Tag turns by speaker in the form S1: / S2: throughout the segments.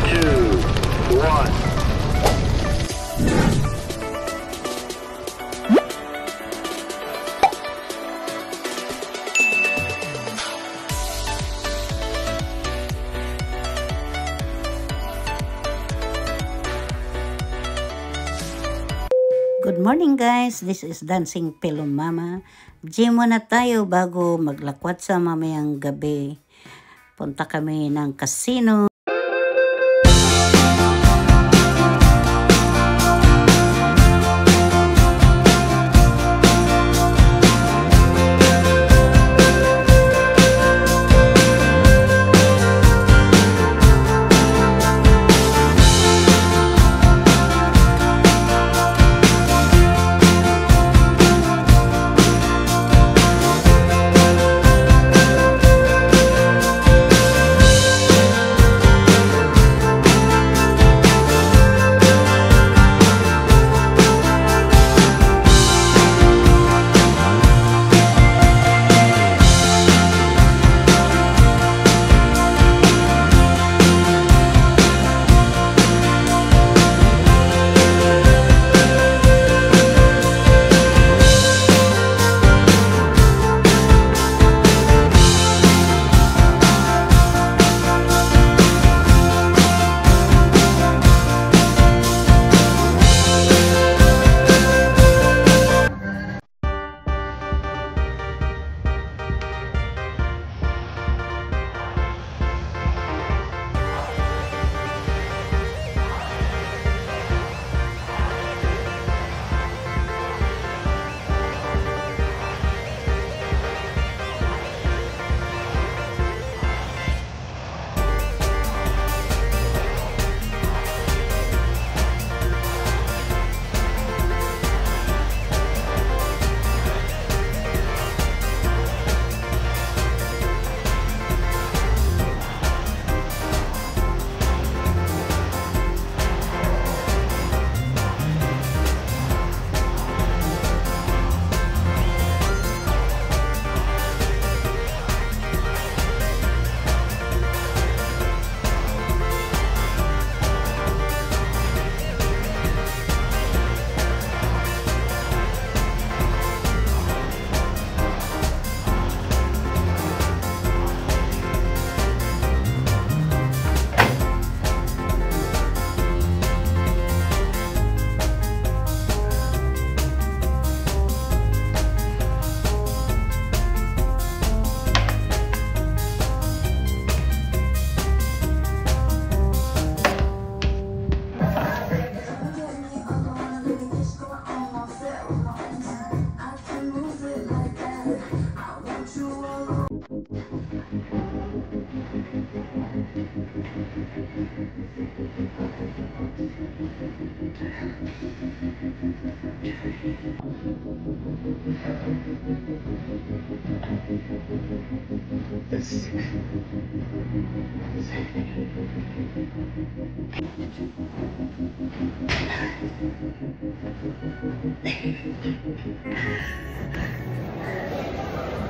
S1: 2, 1.
S2: Good morning guys, this is Dancing Pillow Mama. Gym muna tayo bago maglakwat sa mamayang gabi. Punta kami ng casino.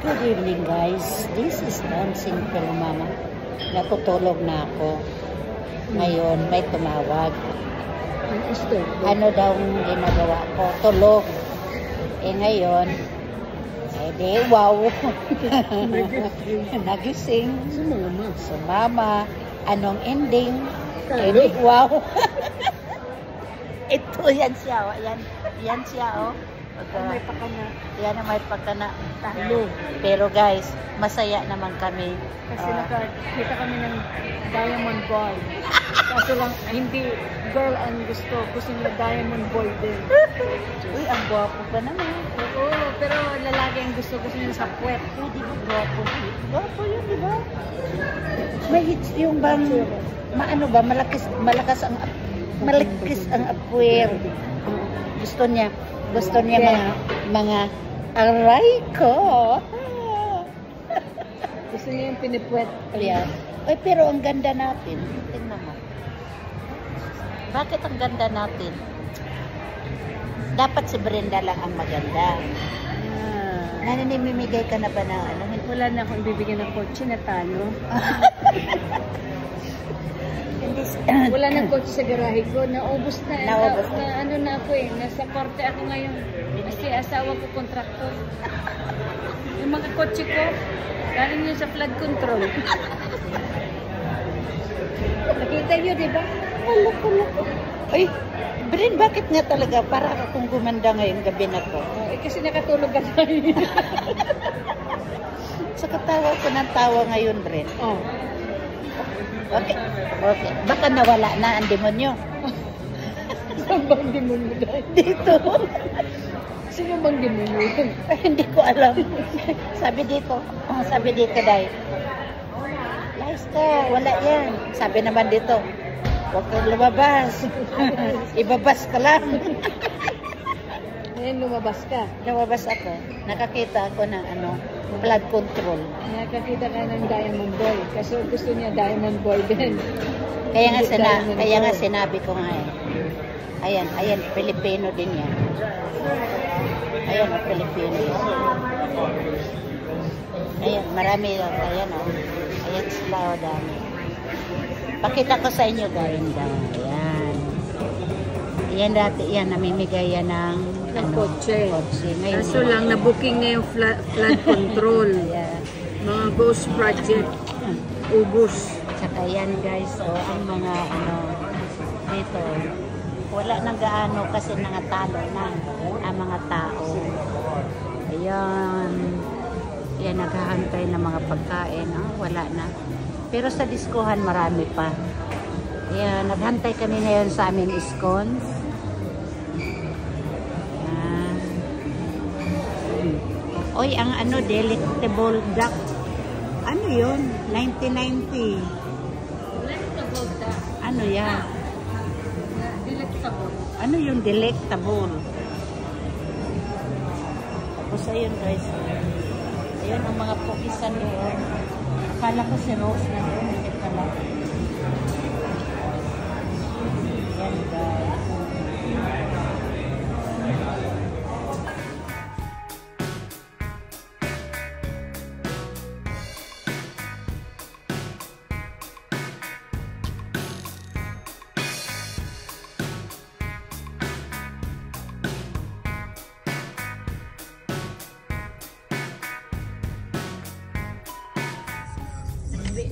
S2: Good evening guys, this is Dancing Pillow Mama. Natutulog na ako. Ngayon may tumawag. Ano daw ang ginagawa ko? Tulog. Ngayon, di wow. Nagising. Sumama. Anong ending? Di wow. Ito, yan siya. Yan siya, oh.
S3: May pakana.
S2: Yan ang may pagkana.
S3: Talo.
S2: Pero guys, masaya naman kami.
S3: Kasi nakakita kami ng diamond boy. Kaso lang, hindi girl ang gusto. Gusto niya diamond boy din.
S2: Uy, ang gwapo pa naman.
S3: Oo, pero lalaki ang gusto. Gusto niya sa puwet.
S2: Uy, di ba gwapo? Gwapo yun, di ba? May hits yung bang, maano ba, malakas ang apwer. Gusto niya mga aray ko.
S3: Gusto niya yung pinipuwet.
S2: Yeah. Ay, pero ang ganda natin. Tingnan mo. Bakit ang ganda natin? Dapat si Brenda lang ang maganda. Nanimimigay ka na ba na ano?
S3: Wala na akong bibigyan ng kotse na talo.
S2: Hindi
S3: Wala nang kotse sa garahe ko. Naubos na.
S2: Naubos
S3: na ano na ako eh. Nasa korte ako ngayon. Kasi asawa ko kontraktor. Yung mga kotse ko, galing yun sa flood control. Nakita nyo, di ba?
S2: Loko. Ay, Brin, bakit nga talaga? Para akong gumanda ngayong gabi na to.
S3: Kasi nakatulog ka tayo.
S2: Sa katawa ko ng tawa ngayon, Brin.
S3: Oh.
S2: Okay. Baka nawala na ang demonyo.
S3: Saan bang demonyo dahil?
S2: Dito.
S3: Sino bang demonyo?
S2: Hindi ko alam. Sabi dito dahil. Layas ka, wala yan. Sabi naman dito, huwag kang lumabas. Ibabas ka lang.
S3: Ngayon lumabas ka.
S2: Lumabas ako. Nakakita ako ng flood control.
S3: Nakakita ka ng Diamond Boy. Kasi gusto niya Diamond Boy din.
S2: Kaya nga sinabi ko nga eh. Ayan, Pilipino din yan. Ayan, Pilipino yan. Ayan, marami lang. Ayan, ayan sila, dami. Pakita ko sa inyo, ganda. Ayan. Ayan dati, yan, namimigay yan ng
S3: kotse.
S2: Ngayon,
S3: Kaso lang, na-booking na yung flood control.
S2: yeah.
S3: Mga ghost project. Ubus.
S2: Tsaka yan guys, ang mga dito, wala nang gaano kasi nangatalo na ang mga tao. Ayan. Yan, naghahantay ng mga pagkain. Wala na. Pero sa diskuhan marami pa. Ayan, naghantay kami ngayon sa aming scones. Ayan. Oy, ang delectable duck. Ano yun? 1990.
S3: Delectable da.
S2: Ano yan?
S3: Delectable.
S2: Ano yung delectable? Tapos ayun guys. Ayun ang mga pukisan doon. Akala ko si Rose na doon. Hindi pala. Ayan guys.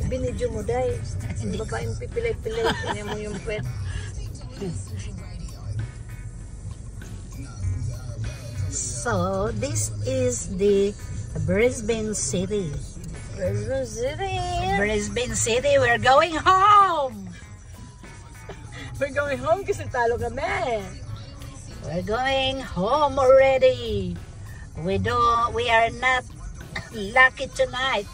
S3: Binidyo mo dahil hindi ba yung pipilay-pilay kanya mo yung pet.
S2: So, this is the Brisbane City. Brisbane City, we're going home!
S3: We're going home kasi talo kami.
S2: We're going home already. We are not lucky tonight.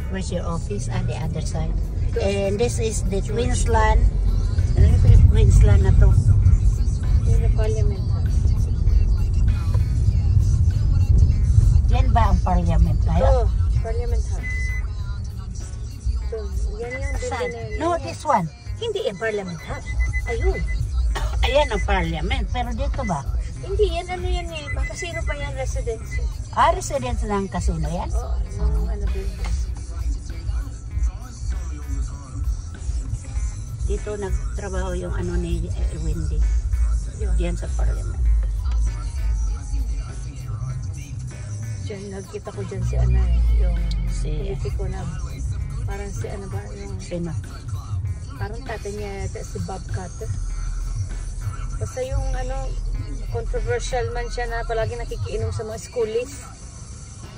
S2: Where's your office? The other side. And this is the Queensland. Ano yung Queensland na to?
S3: Yung na Parliament House.
S2: Yan ba ang Parliament na yun?
S3: Ito, Parliament House. Ito, yan yung building na yun.
S2: No, this one.
S3: Hindi yung Parliament House. Ayun.
S2: Ayan ang Parliament. Pero dito ba?
S3: Hindi, yan ano yan eh. Makasino pa yan, residency.
S2: Residence ng casino yan?
S3: Oo, yung ano building.
S2: Dito nagtrabaho yung ni Wendy. Diyan sa Parliament.
S3: Diyan, nagkita ko dyan si Ana eh. Yung politiko na parang si ano ba? Yung,
S2: Sino?
S3: parang tatay niya si Bob Carter. Basta yung controversial man siya na palagi nakikiinom sa mga schoolies.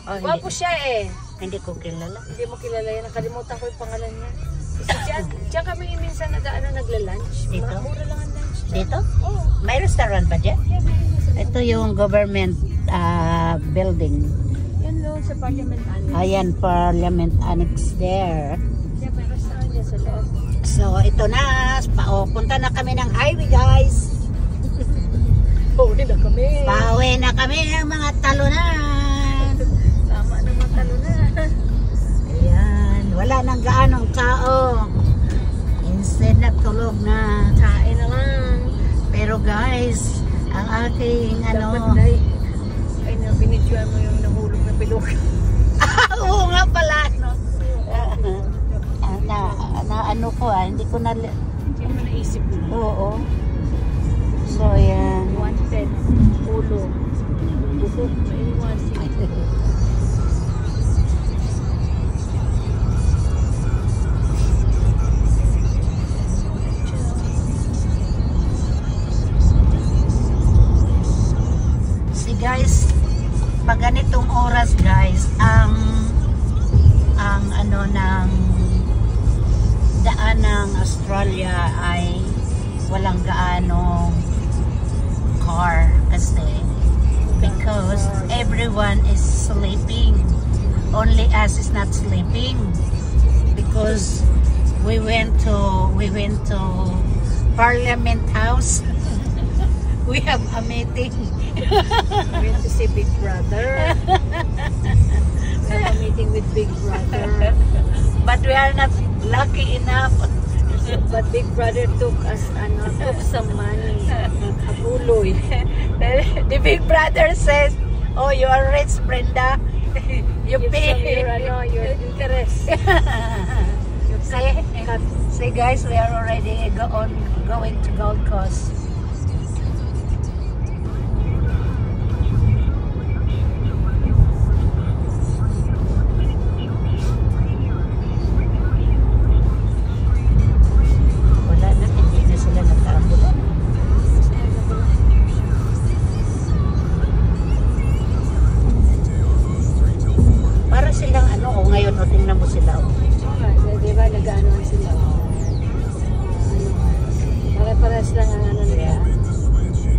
S3: Wapo siya eh.
S2: Hindi ko kilala.
S3: Hindi mo kilala yan. Nakalimutan ko yung pangalan niya. Kasi diyan kami minsan nagla-lunch.
S2: Dito?
S3: Mura lang ang lunch.
S2: Dito?
S3: Oo.
S2: May restaurant ba dyan?
S3: Yeah,
S2: Ito yung government building.
S3: yan doon sa Parliament Annex.
S2: Ayan, Parliament Annex there.
S3: Yeah, may restaurant dyan sa loob.
S2: So, ito na. Punta na kami ng highway, guys.
S3: Pauwi na kami.
S2: Pauwi na kami ng mga talunan.
S3: Tama naman talunan.
S2: Ayan. Wala nang gaanong tao. Instead na tulog na.
S3: Kain na lang.
S2: Pero guys, ang aking
S3: Nabidyoan mo yung nahulog na piluka.
S2: Oo nga pala, no? Ano ko hindi ko na...
S3: Hindi mo naisip mo.
S2: Oo. So, yan.
S3: Wanted. Ulo. Bubok. Maiwan sila.
S2: Guys, pag ganitong oras guys, ang ano ng daan ng Australia ay walang gaanong car kasi because everyone is sleeping, only us is not sleeping because we went to Parliament House. We have a meeting.
S3: We went to see Big Brother. We have a meeting with Big Brother.
S2: But we are not lucky enough.
S3: But Big Brother took us took some money. Abuloy.
S2: The Big Brother says, "Oh, you are rich, Brenda. You
S3: Give
S2: pay
S3: your interest."
S2: Say guys, we are already going to Gold Coast.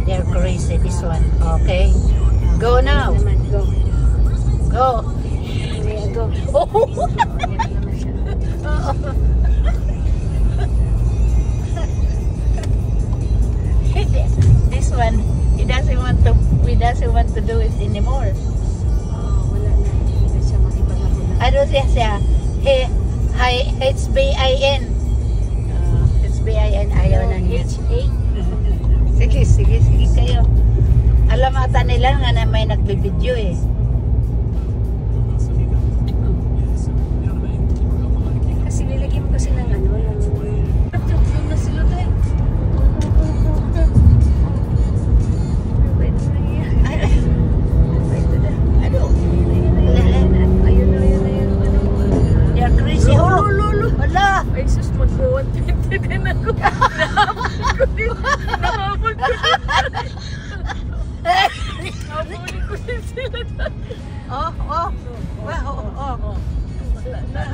S2: They're crazy, this one. Okay. Go now.
S3: Go.
S2: Go.
S3: Go.
S2: This one, he doesn't want to do it anymore.
S3: Wala na. Hindi na siya makipag-ako.
S2: Ano siya? HBIN. HBIN ayaw na niya. Sige kayo. Alam ata nila nga na may nagbibideo eh.
S3: Kasi nilagyan mo kasi ng yung nasilot eh. Wait na yan.
S2: Ano?
S3: Ayun.
S2: You're crazy.
S3: Lolo.
S2: Wala.
S3: Ay sus, mag-120 din ako. Nahabol ko din. Nahabulin ko din sila.
S2: Oh.
S3: Wala na.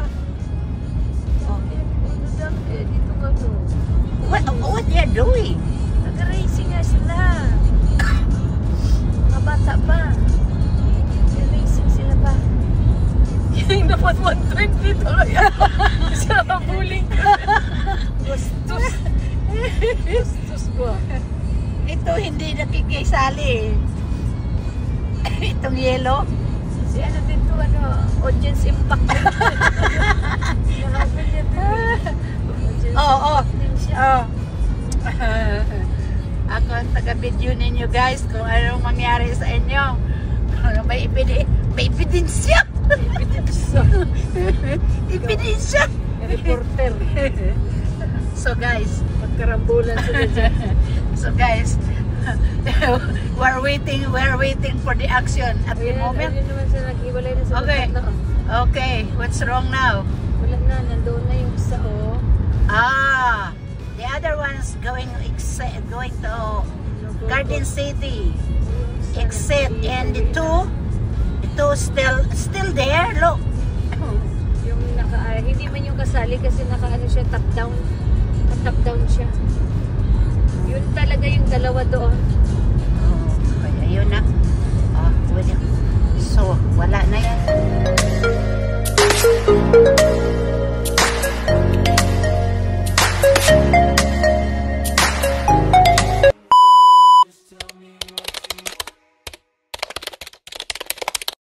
S3: Dito ka to.
S2: What they are doing?
S3: Nag-racing nga sila. Mga bata pa. Nag-racing sila pa. Yung dapat 120 tuloy ako. Sa habulin ko. Gustos ko.
S2: Ito hindi nakikisali. Itong yellow.
S3: Si ano dito, audience impact. Nahabol niya dito.
S2: Oo.
S3: Din siya.
S2: Ako ang taga-video ninyo guys kung anong mangyari sa inyo. May ebidensya. Ebidensya.
S3: Reporter.
S2: So guys,
S3: Magkarambulan sila dyan.
S2: so guys, we're waiting for the action at the moment.
S3: Ayun naman sila, naghiwalay na sila.
S2: Okay. Okay, what's wrong now?
S3: Wala na, nandoon na yung isa
S2: The other one's going to Garden City. Exit, and the two still there. Look.
S3: Yung hindi man yung kasali kasi naka-ano siya, top down siya. Yun talaga yung dalawa doon.
S2: Kaya yun na.